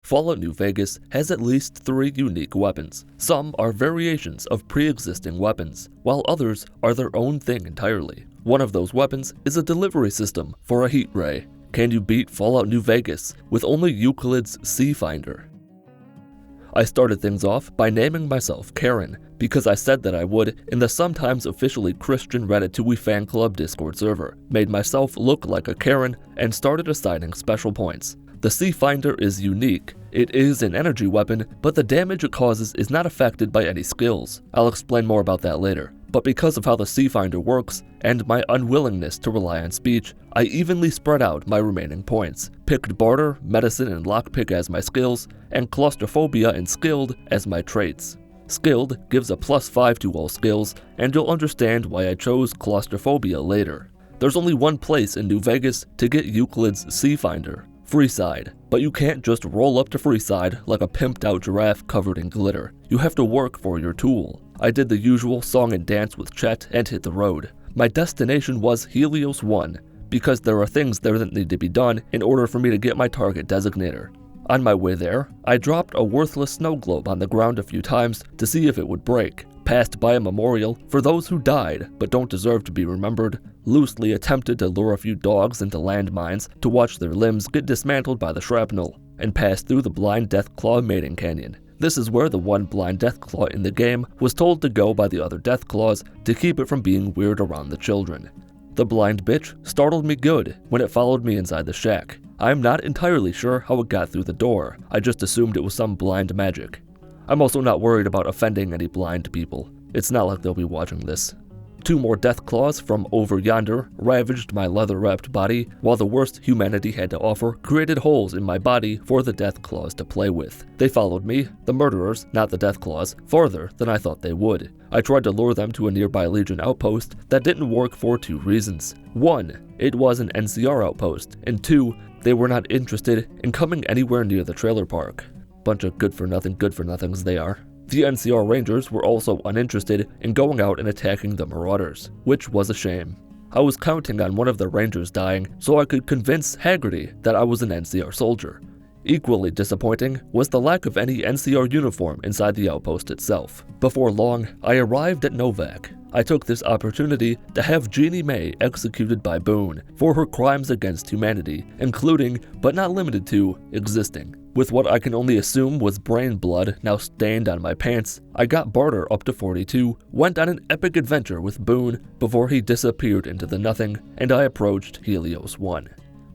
Fallout New Vegas has at least 3 unique weapons. Some are variations of pre-existing weapons, while others are their own thing entirely. One of those weapons is a delivery system for a heat ray. Can you beat Fallout New Vegas with only Euclid's C-Finder? I started things off by naming myself Karen, because I said that I would in the sometimes officially Christian Reddit 2 fan club Discord server, made myself look like a Karen, and started assigning special points. The C-Finder is unique. It is an energy weapon, but the damage it causes is not affected by any skills. I'll explain more about that later. But because of how the C-Finder works, and my unwillingness to rely on speech, I evenly spread out my remaining points, picked Barter, Medicine, and Lockpick as my skills, and Claustrophobia and Skilled as my traits. Skilled gives a +5 to all skills, and you'll understand why I chose Claustrophobia later. There's only one place in New Vegas to get Euclid's C-Finder, Freeside, but you can't just roll up to Freeside like a pimped out giraffe covered in glitter. You have to work for your tool. I did the usual song and dance with Chet and hit the road. My destination was Helios One, because there are things there that need to be done in order for me to get my target designator. On my way there, I dropped a worthless snow globe on the ground a few times to see if it would break, passed by a memorial for those who died but don't deserve to be remembered, loosely attempted to lure a few dogs into landmines to watch their limbs get dismantled by the shrapnel, and passed through the Blind Deathclaw mating canyon. This is where the one Blind Deathclaw in the game was told to go by the other Deathclaws to keep it from being weird around the children. The blind bitch startled me good when it followed me inside the shack. I'm not entirely sure how it got through the door. I just assumed it was some blind magic. I'm also not worried about offending any blind people. It's not like they'll be watching this. 2 more Deathclaws from over yonder ravaged my leather-wrapped body, while the worst humanity had to offer created holes in my body for the Deathclaws to play with. They followed me, the murderers, not the Deathclaws, farther than I thought they would. I tried to lure them to a nearby Legion outpost that didn't work for 2 reasons. 1, it was an NCR outpost, and 2, they were not interested in coming anywhere near the trailer park. Bunch of good-for-nothings they are. The NCR Rangers were also uninterested in going out and attacking the Marauders, which was a shame. I was counting on one of the Rangers dying so I could convince Haggerty that I was an NCR soldier. Equally disappointing was the lack of any NCR uniform inside the outpost itself. Before long, I arrived at Novak. I took this opportunity to have Jeannie May executed by Boone for her crimes against humanity, including, but not limited to, existing. With what I can only assume was brain blood now stained on my pants, I got Barter up to 42, went on an epic adventure with Boone before he disappeared into the nothing, and I approached Helios One.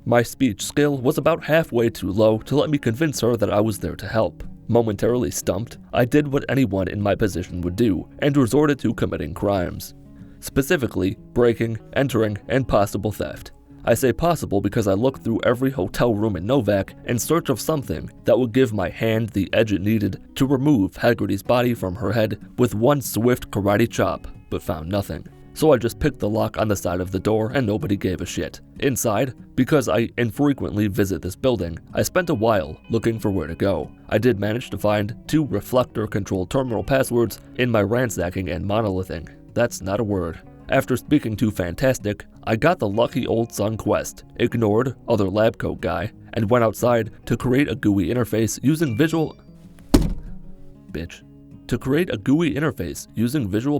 My speech skill was about halfway too low to let me convince her that I was there to help. Momentarily stumped, I did what anyone in my position would do, and resorted to committing crimes. Specifically, breaking, entering, and possible theft. I say possible because I looked through every hotel room in Novak in search of something that would give my hand the edge it needed to remove Haggerty's body from her head with one swift karate chop, but found nothing. So I just picked the lock on the side of the door and nobody gave a shit. Inside, because I infrequently visit this building, I spent a while looking for where to go. I did manage to find 2 reflector-controlled terminal passwords in my ransacking and monolithing. That's not a word. After speaking to Fantastic, I got the lucky old son quest, ignored other lab coat guy, and went outside to create a GUI interface using Visual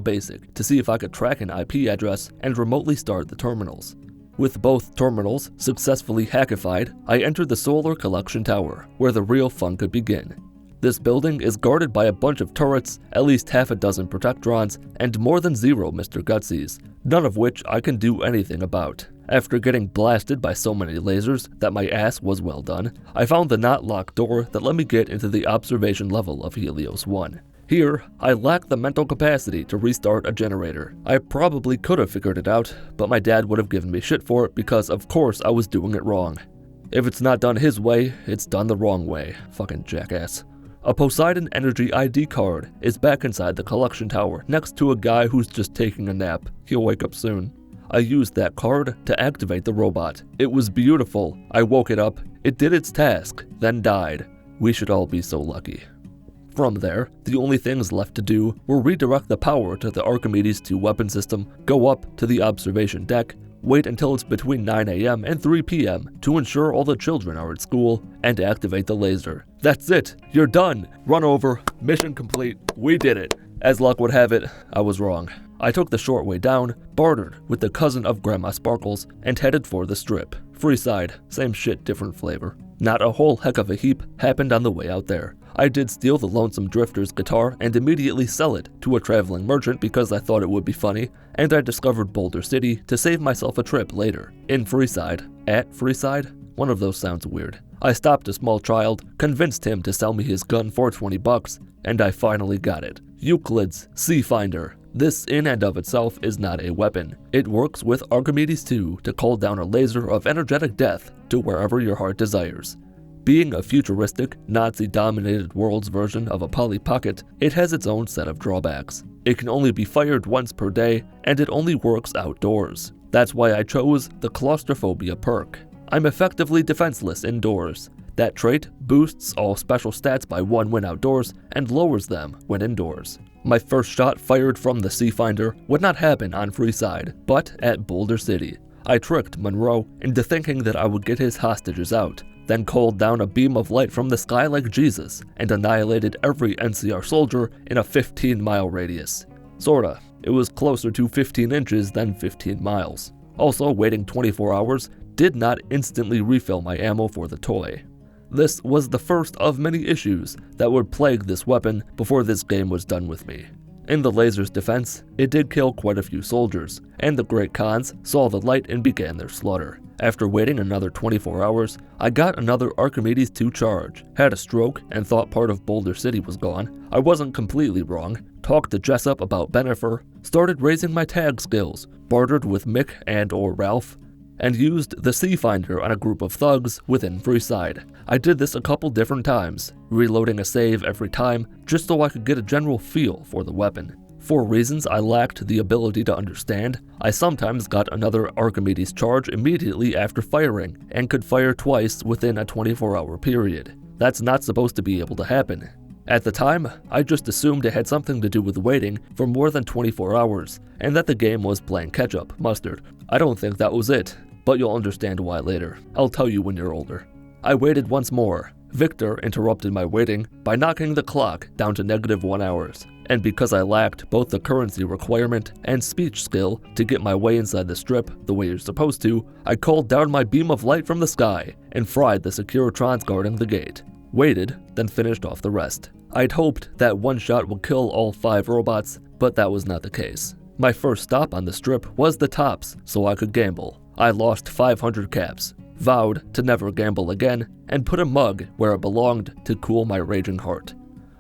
Basic to see if I could track an IP address and remotely start the terminals. With both terminals successfully hackified, I entered the Solar Collection Tower, where the real fun could begin. This building is guarded by a bunch of turrets, at least half a dozen Protectrons, and more than 0 Mr. Gutsies, none of which I can do anything about. After getting blasted by so many lasers that my ass was well done, I found the not locked door that let me get into the observation level of Helios One. Here, I lack the mental capacity to restart a generator. I probably could have figured it out, but my dad would have given me shit for it because of course I was doing it wrong. If it's not done his way, it's done the wrong way. Fucking jackass. A Poseidon Energy ID card is back inside the collection tower next to a guy who's just taking a nap. He'll wake up soon. I used that card to activate the robot. It was beautiful. I woke it up, it did its task, then died. We should all be so lucky. From there, the only things left to do were redirect the power to the Archimedes 2 weapon system, go up to the observation deck, wait until it's between 9 AM and 3 PM to ensure all the children are at school, and activate the laser. That's it, you're done. Run over, mission complete, we did it. As luck would have it, I was wrong. I took the short way down, bartered with the cousin of Grandma Sparkles, and headed for the strip. Freeside, same shit, different flavor. Not a whole heck of a heap happened on the way out there. I did steal the Lonesome Drifter's guitar and immediately sell it to a traveling merchant because I thought it would be funny, and I discovered Boulder City to save myself a trip later. In Freeside, at Freeside, one of those sounds weird. I stopped a small child, convinced him to sell me his gun for 20 bucks, and I finally got it. Euclid's C-Finder. This in and of itself is not a weapon. It works with Archimedes 2 to call down a laser of energetic death to wherever your heart desires. Being a futuristic, Nazi-dominated world's version of a Polly Pocket, it has its own set of drawbacks. It can only be fired once per day, and it only works outdoors. That's why I chose the claustrophobia perk. I'm effectively defenseless indoors. That trait boosts all special stats by 1 when outdoors and lowers them when indoors. My first shot fired from the C-Finder would not happen on Freeside, but at Boulder City. I tricked Monroe into thinking that I would get his hostages out, then called down a beam of light from the sky like Jesus and annihilated every NCR soldier in a 15-mile radius. Sorta. It was closer to 15 inches than 15 miles. Also, waiting 24 hours did not instantly refill my ammo for the toy. This was the first of many issues that would plague this weapon before this game was done with me. In the laser's defense, it did kill quite a few soldiers, and the Great Khans saw the light and began their slaughter. After waiting another 24 hours, I got another Archimedes 2 charge, had a stroke, and thought part of Boulder City was gone. I wasn't completely wrong, talked to Jessup about Benifer, started raising my tag skills, bartered with Mick and or Ralph, and used the C-Finder on a group of thugs within Freeside. I did this a couple different times, reloading a save every time just so I could get a general feel for the weapon. For reasons I lacked the ability to understand, I sometimes got another Archimedes charge immediately after firing and could fire twice within a 24-hour period. That's not supposed to be able to happen. At the time, I just assumed it had something to do with waiting for more than 24 hours, and that the game was playing catch-up mustard. I don't think that was it, but you'll understand why later. I'll tell you when you're older. I waited once more. Victor interrupted my waiting by knocking the clock down to -1 hours, and because I lacked both the currency requirement and speech skill to get my way inside the strip the way you're supposed to, I called down my beam of light from the sky and fried the Securitrons guarding the gate. Waited, then finished off the rest. I'd hoped that one shot would kill all 5 robots, but that was not the case. My first stop on the strip was the tops, so I could gamble. I lost 500 caps, vowed to never gamble again, and put a mug where it belonged to cool my raging heart.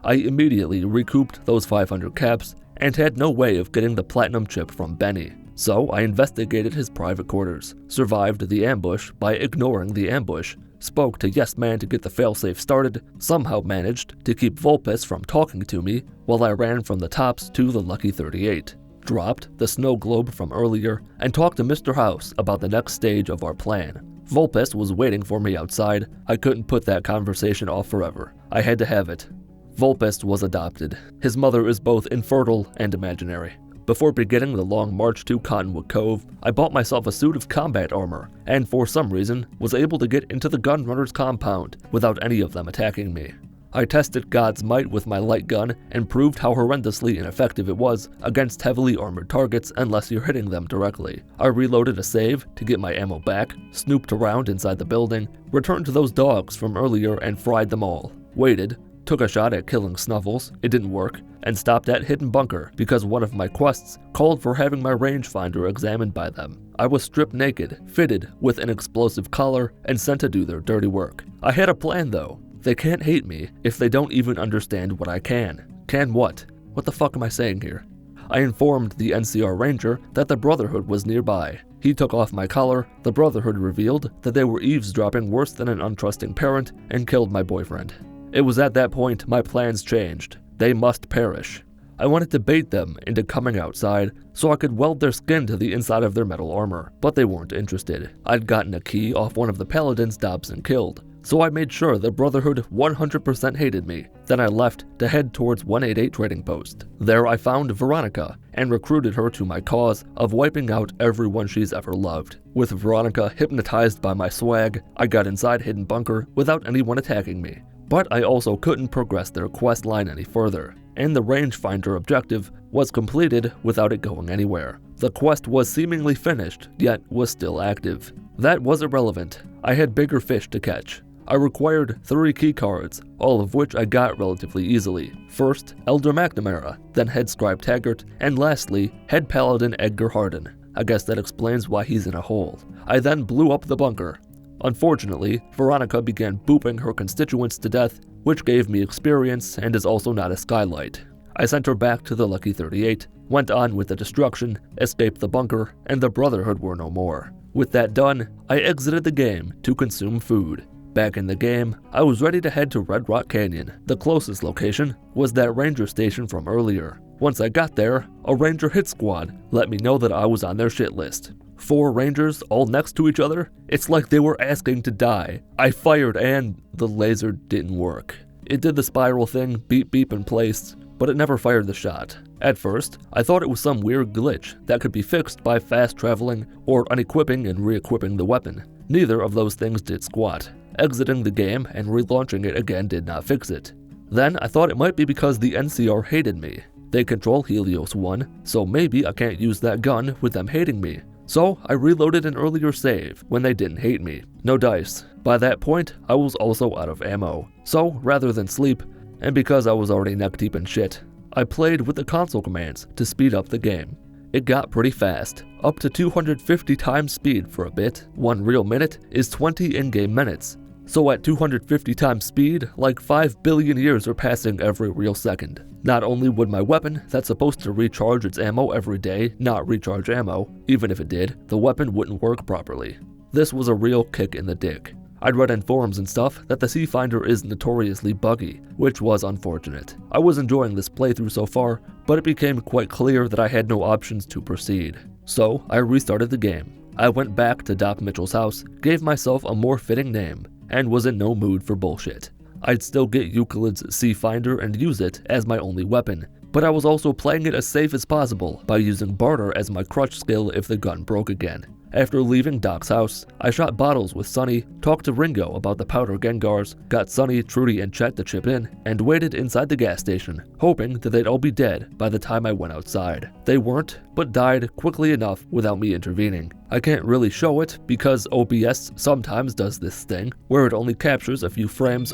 I immediately recouped those 500 caps and had no way of getting the platinum chip from Benny. So I investigated his private quarters, survived the ambush by ignoring the ambush, spoke to Yes Man to get the failsafe started, somehow managed to keep Vulpes from talking to me while I ran from the tops to the Lucky 38, dropped the snow globe from earlier, and talked to Mr. House about the next stage of our plan. Vulpes was waiting for me outside. I couldn't put that conversation off forever. I had to have it. Vulpes was adopted. His mother is both infertile and imaginary. Before beginning the long march to Cottonwood Cove, I bought myself a suit of combat armor, and for some reason was able to get into the gunrunner's compound without any of them attacking me. I tested God's might with my light gun and proved how horrendously ineffective it was against heavily armored targets unless you're hitting them directly. I reloaded a save to get my ammo back, snooped around inside the building, returned to those dogs from earlier and fried them all, waited, took a shot at killing Snuffles, it didn't work, and stopped at Hidden Bunker because one of my quests called for having my rangefinder examined by them. I was stripped naked, fitted with an explosive collar, and sent to do their dirty work. I had a plan though. They can't hate me if they don't even understand what I can. Can what? What the fuck am I saying here? I informed the NCR Ranger that the Brotherhood was nearby. He took off my collar, the Brotherhood revealed that they were eavesdropping worse than an untrusting parent, and killed my boyfriend. It was at that point my plans changed. They must perish. I wanted to bait them into coming outside so I could weld their skin to the inside of their metal armor, but they weren't interested. I'd gotten a key off one of the paladins Dobson killed, so I made sure the Brotherhood 100% hated me. Then I left to head towards 188 Trading Post. There I found Veronica and recruited her to my cause of wiping out everyone she's ever loved. With Veronica hypnotized by my swag, I got inside Hidden Bunker without anyone attacking me. But I also couldn't progress their quest line any further, and the rangefinder objective was completed without it going anywhere. The quest was seemingly finished, yet was still active. That was irrelevant. I had bigger fish to catch. I required 3 keycards, all of which I got relatively easily. First, Elder McNamara, then Head Scribe Taggart, and lastly, Head Paladin Edgar Harden. I guess that explains why he's in a hole. I then blew up the bunker. Unfortunately, Veronica began booping her constituents to death, which gave me experience and is also not a skylight. I sent her back to the Lucky 38, went on with the destruction, escaped the bunker, and the Brotherhood were no more. With that done, I exited the game to consume food. Back in the game, I was ready to head to Red Rock Canyon. The closest location was that ranger station from earlier. Once I got there, a ranger hit squad let me know that I was on their shit list. 4 rangers all next to each other? It's like they were asking to die. I fired and the laser didn't work. It did the spiral thing, beep beep in place, but it never fired the shot. At first, I thought it was some weird glitch that could be fixed by fast traveling or unequipping and re-equipping the weapon. Neither of those things did squat. Exiting the game and relaunching it again did not fix it. Then I thought it might be because the NCR hated me. They control Helios One, so maybe I can't use that gun with them hating me. So I reloaded an earlier save when they didn't hate me. No dice. By that point, I was also out of ammo. So rather than sleep, and because I was already neck deep in shit, I played with the console commands to speed up the game. It got pretty fast, up to 250 times speed for a bit. 1 real minute is 20 in-game minutes. So at 250 times speed, like 5 billion years are passing every real second. Not only would my weapon, that's supposed to recharge its ammo every day, not recharge ammo, even if it did, the weapon wouldn't work properly. This was a real kick in the dick. I'd read in forums and stuff that the C-Finder is notoriously buggy, which was unfortunate. I was enjoying this playthrough so far, but it became quite clear that I had no options to proceed. So I restarted the game. I went back to Doc Mitchell's house, gave myself a more fitting name, and was in no mood for bullshit. I'd still get Euclid's C-Finder and use it as my only weapon, but I was also playing it as safe as possible by using barter as my crutch skill if the gun broke again. After leaving Doc's house, I shot bottles with Sonny, talked to Ringo about the powder Gengars, got Sonny, Trudy, and Chet to chip in, and waited inside the gas station, hoping that they'd all be dead by the time I went outside. They weren't, but died quickly enough without me intervening. I can't really show it because OBS sometimes does this thing, where it only captures a few frames.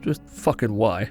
Just fucking why?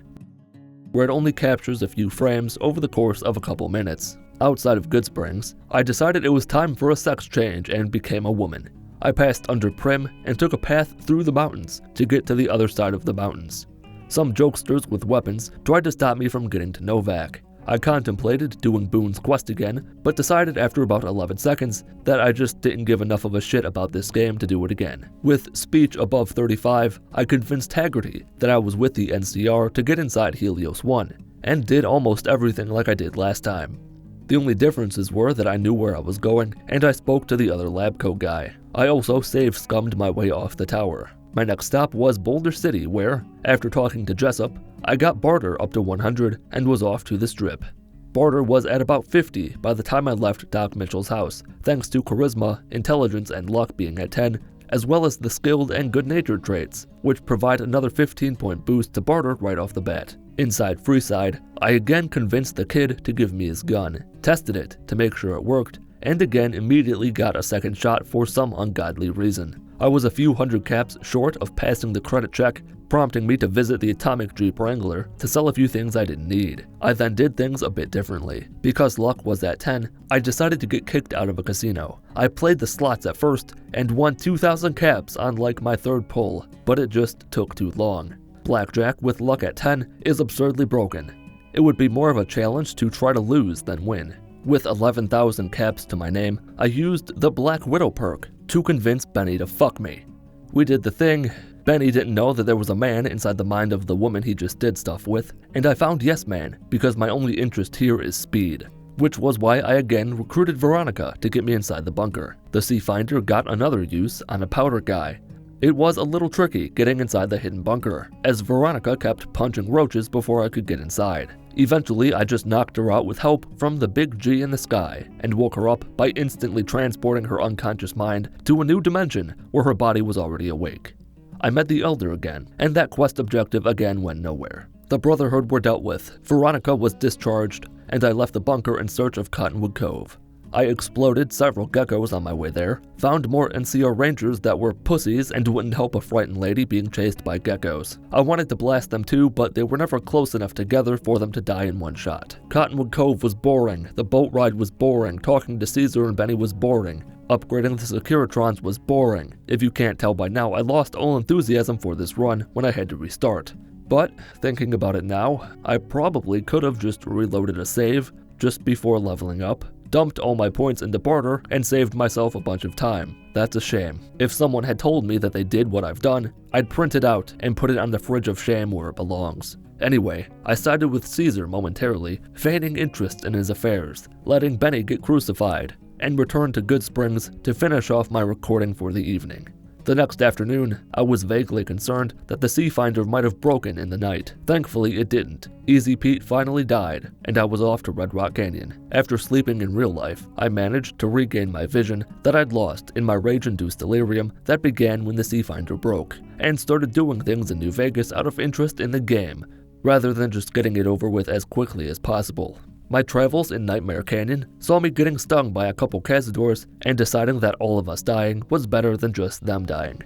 Where it only captures a few frames over the course of a couple minutes. Outside of Goodsprings, I decided it was time for a sex change and became a woman. I passed under Prim and took a path through the mountains to get to the other side of the mountains. Some jokesters with weapons tried to stop me from getting to Novak. I contemplated doing Boone's quest again, but decided after about 11 seconds that I just didn't give enough of a shit about this game to do it again. With speech above 35, I convinced Haggerty that I was with the NCR to get inside Helios One, and did almost everything like I did last time. The only differences were that I knew where I was going, and I spoke to the other Labco guy. I also save-scummed my way off the tower. My next stop was Boulder City where, after talking to Jessup, I got barter up to 100 and was off to the Strip. Barter was at about 50 by the time I left Doc Mitchell's house, thanks to charisma, intelligence, and luck being at 10, as well as the skilled and good-natured traits, which provide another 15-point boost to barter right off the bat. Inside Freeside, I again convinced the kid to give me his gun, tested it to make sure it worked, and again immediately got a second shot for some ungodly reason. I was a few hundred caps short of passing the credit check, prompting me to visit the Atomic Jeep Wrangler to sell a few things I didn't need. I then did things a bit differently. Because luck was at 10, I decided to get kicked out of a casino. I played the slots at first and won 2,000 caps on like my third pull, but it just took too long. Blackjack with luck at 10 is absurdly broken. It would be more of a challenge to try to lose than win. With 11,000 caps to my name, I used the Black Widow perk to convince Benny to fuck me. We did the thing. Benny didn't know that there was a man inside the mind of the woman he just did stuff with, and I found Yes Man because my only interest here is speed, which was why I again recruited Veronica to get me inside the bunker. The C-Finder got another use on a powder guy. It was a little tricky getting inside the hidden bunker, as Veronica kept punching roaches before I could get inside. Eventually, I just knocked her out with help from the big G in the sky, and woke her up by instantly transporting her unconscious mind to a new dimension where her body was already awake. I met the Elder again, and that quest objective again went nowhere. The Brotherhood were dealt with, Veronica was discharged, and I left the bunker in search of Cottonwood Cove. I exploded several geckos on my way there, found more NCR Rangers that were pussies and wouldn't help a frightened lady being chased by geckos. I wanted to blast them too, but they were never close enough together for them to die in one shot. Cottonwood Cove was boring, the boat ride was boring, talking to Caesar and Benny was boring, upgrading the Securitrons was boring. If you can't tell by now, I lost all enthusiasm for this run when I had to restart. But, thinking about it now, I probably could have just reloaded a save just before leveling up, dumped all my points into barter, and saved myself a bunch of time. That's a shame. If someone had told me that they did what I've done, I'd print it out and put it on the fridge of shame where it belongs. Anyway, I sided with Caesar momentarily, feigning interest in his affairs, letting Benny get crucified, and returned to Good Springs to finish off my recording for the evening. The next afternoon, I was vaguely concerned that the C-Finder might have broken in the night. Thankfully, it didn't. Easy Pete finally died, and I was off to Red Rock Canyon. After sleeping in real life, I managed to regain my vision that I'd lost in my rage-induced delirium that began when the C-Finder broke, and started doing things in New Vegas out of interest in the game, rather than just getting it over with as quickly as possible. My travels in Nightmare Canyon saw me getting stung by a couple cazadors and deciding that all of us dying was better than just them dying.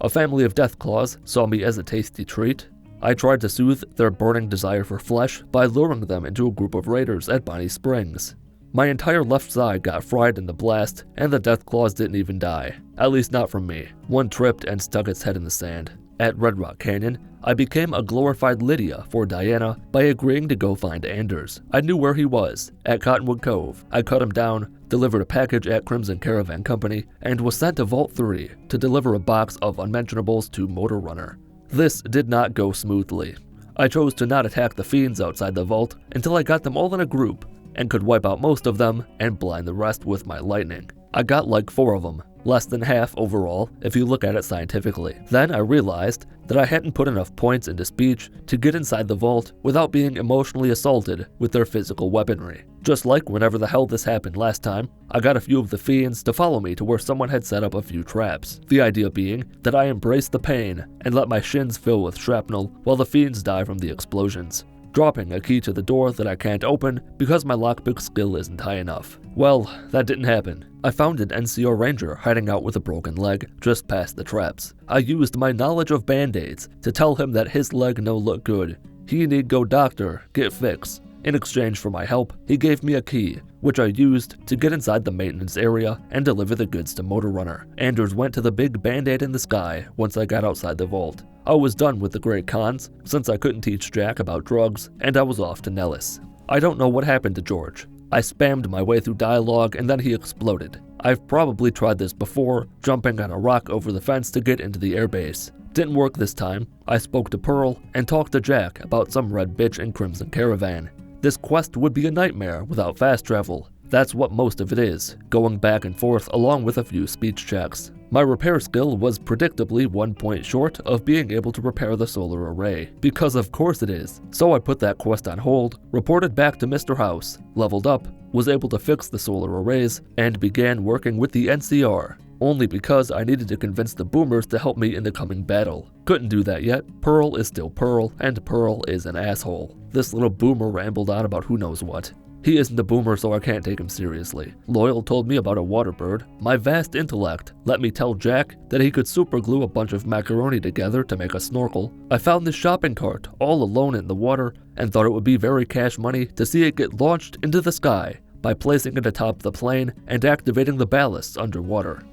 A family of deathclaws saw me as a tasty treat. I tried to soothe their burning desire for flesh by luring them into a group of raiders at Bonnie Springs. My entire left side got fried in the blast, and the deathclaws didn't even die. At least not from me. One tripped and stuck its head in the sand. At Red Rock Canyon, I became a glorified Lydia for Diana by agreeing to go find Anders. I knew where he was, at Cottonwood Cove. I cut him down, delivered a package at Crimson Caravan Company, and was sent to Vault 3 to deliver a box of unmentionables to Motor Runner. This did not go smoothly. I chose to not attack the fiends outside the vault until I got them all in a group, and could wipe out most of them and blind the rest with my lightning. I got like 4 of them, less than half overall if you look at it scientifically. Then I realized that I hadn't put enough points into speech to get inside the vault without being emotionally assaulted with their physical weaponry. Just like whenever the hell this happened last time, I got a few of the fiends to follow me to where someone had set up a few traps. The idea being that I embrace the pain and let my shins fill with shrapnel while the fiends die from the explosions, dropping a key to the door that I can't open because my lockpick skill isn't high enough. Well, that didn't happen. I found an NCR Ranger hiding out with a broken leg just past the traps. I used my knowledge of band-aids to tell him that his leg no look good. He need go doctor, get fix. In exchange for my help, he gave me a key, which I used to get inside the maintenance area and deliver the goods to Motor Runner. Anders went to the big band-aid in the sky once I got outside the vault. I was done with the great cons, since I couldn't teach Jack about drugs, and I was off to Nellis. I don't know what happened to George. I spammed my way through dialogue and then he exploded. I've probably tried this before, jumping on a rock over the fence to get into the airbase. Didn't work this time. I spoke to Pearl and talked to Jack about some red bitch in Crimson Caravan. This quest would be a nightmare without fast travel. That's what most of it is, going back and forth along with a few speech checks. My repair skill was predictably 1 point short of being able to repair the solar array, because of course it is. So I put that quest on hold, reported back to Mr. House, leveled up, was able to fix the solar arrays, and began working with the NCR, only because I needed to convince the boomers to help me in the coming battle. Couldn't do that yet. Pearl is still Pearl, and Pearl is an asshole. This little boomer rambled on about who knows what. He isn't a boomer, so I can't take him seriously. Loyal told me about a water bird. My vast intellect let me tell Jack that he could superglue a bunch of macaroni together to make a snorkel. I found this shopping cart all alone in the water and thought it would be very cash money to see it get launched into the sky by placing it atop the plane and activating the ballasts underwater.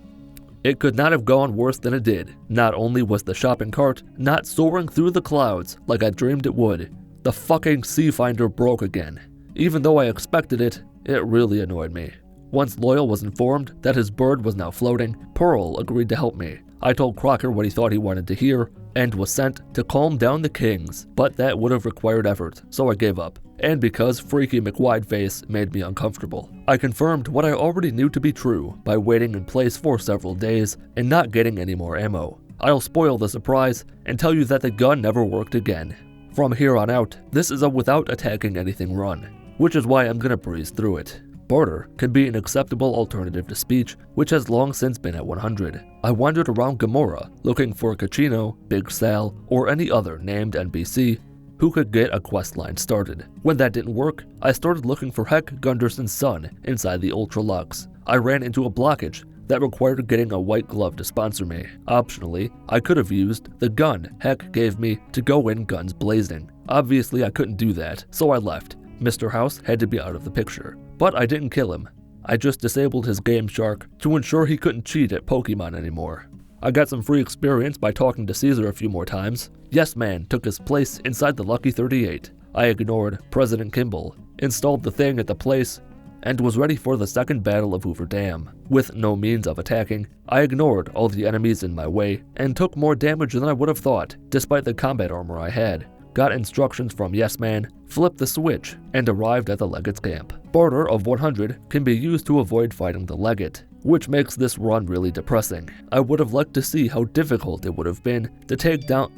It could not have gone worse than it did. Not only was the shopping cart not soaring through the clouds like I dreamed it would, the fucking C-Finder broke again. Even though I expected it, it really annoyed me. Once Loyal was informed that his bird was now floating, Pearl agreed to help me. I told Crocker what he thought he wanted to hear, and was sent to calm down the Kings, but that would have required effort, so I gave up. And because Freaky McWideface made me uncomfortable. I confirmed what I already knew to be true by waiting in place for several days and not getting any more ammo. I'll spoil the surprise and tell you that the gun never worked again. From here on out, this is a without attacking anything run, which is why I'm gonna breeze through it. Barter can be an acceptable alternative to speech, which has long since been at 100. I wandered around Gamora looking for Kachino, Big Sal, or any other named NPC who could get a questline started. When that didn't work, I started looking for Heck Gunderson's son inside the Ultra Lux. I ran into a blockage that required getting a white glove to sponsor me. Optionally, I could have used the gun Heck gave me to go in guns blazing. Obviously, I couldn't do that, so I left. Mr. House had to be out of the picture. But I didn't kill him. I just disabled his Game Shark to ensure he couldn't cheat at Pokemon anymore. I got some free experience by talking to Caesar a few more times. Yes Man took his place inside the Lucky 38. I ignored President Kimball, installed the thing at the place, and was ready for the second battle of Hoover Dam. With no means of attacking, I ignored all the enemies in my way and took more damage than I would have thought, despite the combat armor I had. Got instructions from Yes Man, flipped the switch, and arrived at the Legate's camp. Barter of 100 can be used to avoid fighting the Legate, which makes this run really depressing. I would have liked to see how difficult it would have been to take down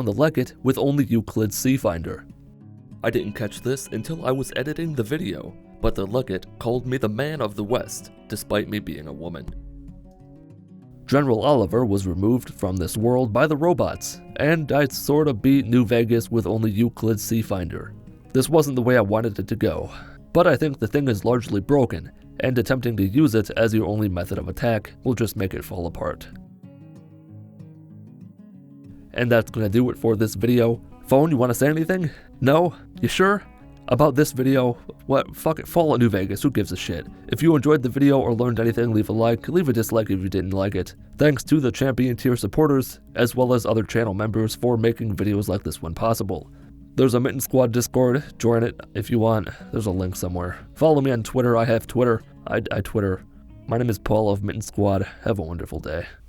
the Legate with only Euclid C-Finder. I didn't catch this until I was editing the video, but the Legate called me the Man of the West, despite me being a woman. General Oliver was removed from this world by the robots, and I sorta beat New Vegas with only Euclid C-Finder. This wasn't the way I wanted it to go, but I think the thing is largely broken, and attempting to use it as your only method of attack will just make it fall apart. And that's gonna do it for this video. Phone, you wanna say anything? No? You sure? About this video, what? Fuck it, Fallout New Vegas, who gives a shit? If you enjoyed the video or learned anything, leave a like, leave a dislike if you didn't like it. Thanks to the Champion tier supporters, as well as other channel members for making videos like this one possible. There's a Mitten Squad Discord, join it if you want, there's a link somewhere. Follow me on Twitter, I have Twitter, I Twitter. My name is Paul of Mitten Squad, have a wonderful day.